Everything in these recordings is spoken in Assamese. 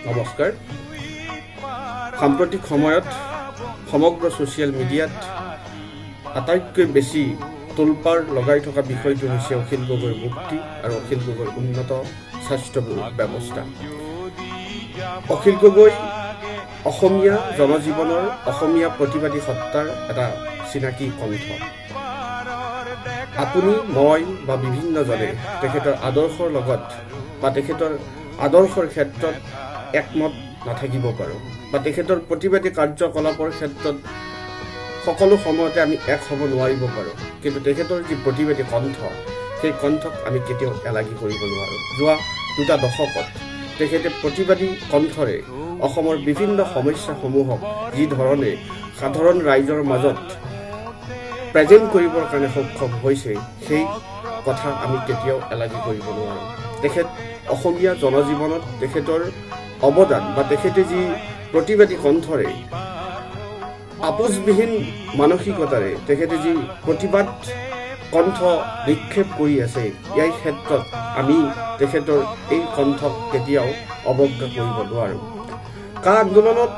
নমস্কাৰ। সাম্প্ৰতিক সময়ত সমগ্ৰ ছ'চিয়েল মিডিয়াত আটাইতকৈ বেছি তোলপাৰ লগাই থকা বিষয়টো হৈছে অখিল গগৈৰ মুক্তি আৰু অখিল গগৈৰ উন্নত স্বাস্থ্য ব্যৱস্থা। অখিল গগৈ অসমীয়া জনজীৱনৰ অসমীয়া প্ৰতিবাদী সত্তাৰ এটা চিনাকি কণ্ঠ। আপুনি মই বা বিভিন্নজনে তেখেতৰ আদৰ্শৰ লগত বা তেখেতৰ আদৰ্শৰ ক্ষেত্ৰত একমত নাথাকিব পাৰোঁ বা তেখেতৰ প্ৰতিবাদী কাৰ্যকলাপৰ ক্ষেত্ৰত সকলো সময়তে আমি এক হ'ব নোৱাৰিব পাৰোঁ, কিন্তু তেখেতৰ যি প্ৰতিবাদী কণ্ঠ সেই কণ্ঠক আমি কেতিয়াও এলাগী কৰিব নোৱাৰোঁ। যোৱা 2 দশকত তেখেতে প্ৰতিবাদী কণ্ঠৰে অসমৰ বিভিন্ন সমস্যাসমূহক যি ধৰণে সাধাৰণ ৰাইজৰ মাজত প্ৰেজেণ্ট কৰিবৰ কাৰণে সক্ষম হৈছে সেই কথা আমি কেতিয়াও এলাগী কৰিব নোৱাৰোঁ। তেখেত অসমীয়া জনজীৱনত তেখেতৰ অৱদান বা তেখেতে যি প্ৰতিবাদী কণ্ঠৰে আপোচবিহীন মানসিকতাৰে তেখেতে যি প্ৰতিবাদ কণ্ঠ নিক্ষেপ কৰি আছে, ইয়াৰ ক্ষেত্ৰত আমি তেখেতৰ এই কণ্ঠক কেতিয়াও অৱজ্ঞা কৰিব নোৱাৰোঁ। কা আন্দোলনত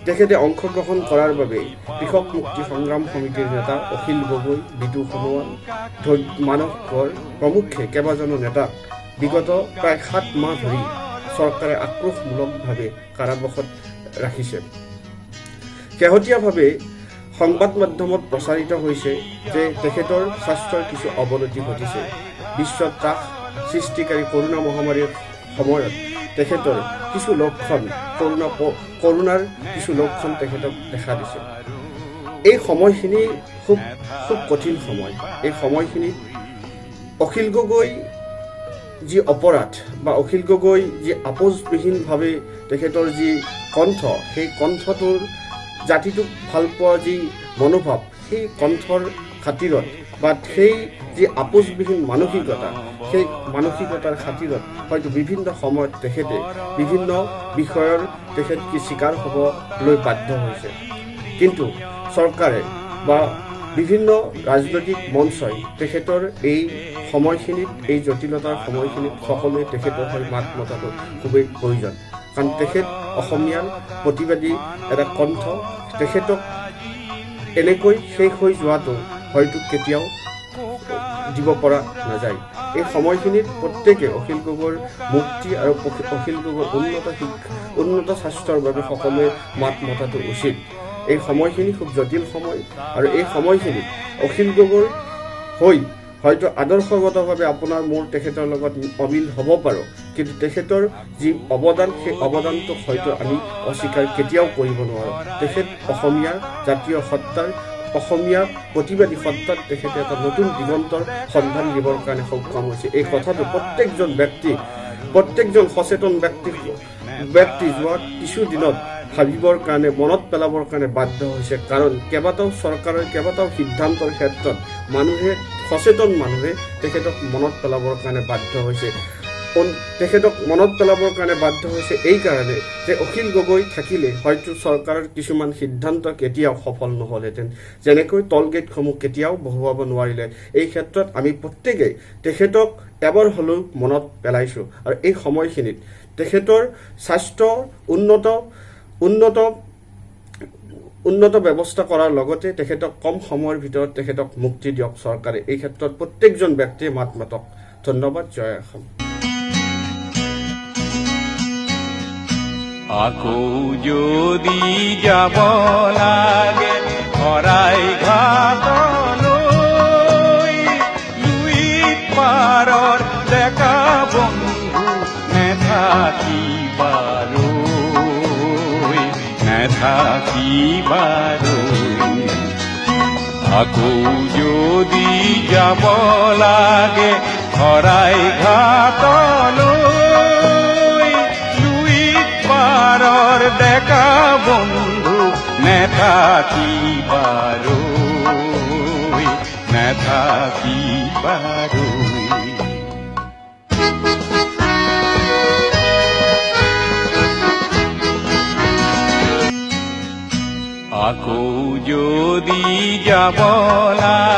তেখেতে অংশগ্ৰহণ কৰাৰ বাবে কৃষক মুক্তি সংগ্ৰাম সমিতিৰ নেতা অখিল গগৈ, বিদু সোণোৱাল, মানৱ কোঁৱৰ প্ৰমুখ্যে কেইবাজনো নেতাক বিগত প্ৰায় 7 মাহ ধৰি চৰকাৰে আক্ৰোশমূলকভাৱে কাৰাবাসত ৰাখিছে। শেহতীয়াভাৱে সংবাদ মাধ্যমত প্ৰচাৰিত হৈছে যে তেখেতৰ স্বাস্থ্যৰ কিছু অৱনতি ঘটিছে। বিশ্ব ত্ৰাস সৃষ্টিকাৰী কৰোণা মহামাৰীৰ সময়ত তেখেতৰ কিছু লক্ষণ কৰোণাৰ কিছু লক্ষণ তেখেতক দেখা দিছে। এই সময়খিনি খুব কঠিন সময়। এই সময়খিনিত অখিল গগৈ যি অপৰাধ বা অখিল গগৈ যি আপোচবিহীনভাৱে তেখেতৰ যি কণ্ঠ, সেই কণ্ঠটোৰ জাতিটোক ভাল পোৱা যি মনোভাৱ, সেই কণ্ঠৰ খাতিৰত বা সেই যি আপোচবিহীন মানসিকতা, সেই মানসিকতাৰ খাতিৰত হয়তো বিভিন্ন সময়ত তেখেতে বিভিন্ন বিষয়ৰ কি স্বীকাৰ হ'বলৈ বাধ্য হৈছে। কিন্তু চৰকাৰে বা বিভিন্ন ৰাজনৈতিক মঞ্চই তেখেতৰ এই সময়খিনিত, এই জটিলতাৰ সময়খিনিত সকলোৱে তেখেতৰ হৈ মাত মতাটো খুবেই প্ৰয়োজন। কাৰণ তেখেত অসমীয়াৰ প্ৰতিবাদী এটা কণ্ঠ। তেখেতক এনেকৈ শেষ হৈ যোৱাটো হয়তো কেতিয়াও দিব পৰা নাযায়। এই সময়খিনিত প্ৰত্যেকে অখিল গগৈৰ মুক্তি আৰু অখিল গগৈৰ উন্নত স্বাস্থ্যৰ বাবে সকলোৱে মাত মতাটো উচিত। এই সময়খিনি খুব জটিল সময় আৰু এই সময়খিনিত অখিল গগৈৰ হৈ হয়তো আদৰ্শগতভাৱে আপোনাৰ মোৰ তেখেতৰ লগত অমিল হ'ব পাৰোঁ, কিন্তু তেখেতৰ যি অৱদান, সেই অৱদানটোক হয়তো আমি অস্বীকাৰ কেতিয়াও কৰিব নোৱাৰোঁ। তেখেত অসমীয়া জাতীয় সত্তাৰ, অসমীয়া প্ৰতিবাদী সত্তাত তেখেতে এটা নতুন দিগন্তৰ সন্ধান দিবৰ কাৰণে সক্ষম হৈছে। এই কথাটো প্ৰত্যেকজন সচেতন ব্যক্তি যোৱা কিছু দিনত ভাবিবৰ কাৰণে, মনত পেলাবৰ কাৰণে বাধ্য হৈছে। কাৰণ চৰকাৰৰ কেইবাটাও সিদ্ধান্তৰ ক্ষেত্ৰত সচেতন মানুহে তেখেতক মনত পেলাবৰ কাৰণে বাধ্য হৈছে। তেখেতক মনত পেলাবৰ কাৰণে বাধ্য হৈছে এই কাৰণে যে অখিল গগৈ থাকিলে হয়তো চৰকাৰৰ কিছুমান সিদ্ধান্ত কেতিয়াও সফল নহ'লহেঁতেন। যেনেকৈ টলগেটসমূহ কেতিয়াও বহুৱাব নোৱাৰিলে। এই ক্ষেত্ৰত আমি প্ৰত্যেকেই তেখেতক এবাৰ হ'লেও মনত পেলাইছোঁ। আৰু এই সময়খিনিত তেখেতৰ স্বাস্থ্য উন্নত ব্যৱস্থা কৰাৰ লগতে তেখেতক কম সময়ৰ ভিতৰত তেখেতক মুক্তি দিয়ক চৰকাৰে। এই ক্ষেত্ৰত প্ৰত্যেকজন ব্যক্তিয়ে মাত মাতক। ধন্যবাদ। জয় অসম। আকৌ যদি যাব লাগে শৰাই ঘাটলৈ, দুই পাৰৰ ডেকা বন্ধু নেথাকিবাৰৈ। আকৌ যদি যাব লাগে শৰাই ঘাটলৈ, দুই পাৰৰ ডেকা বন্ধু নেথাকিবাৰৈ। আকৌ যদি যাব লাগে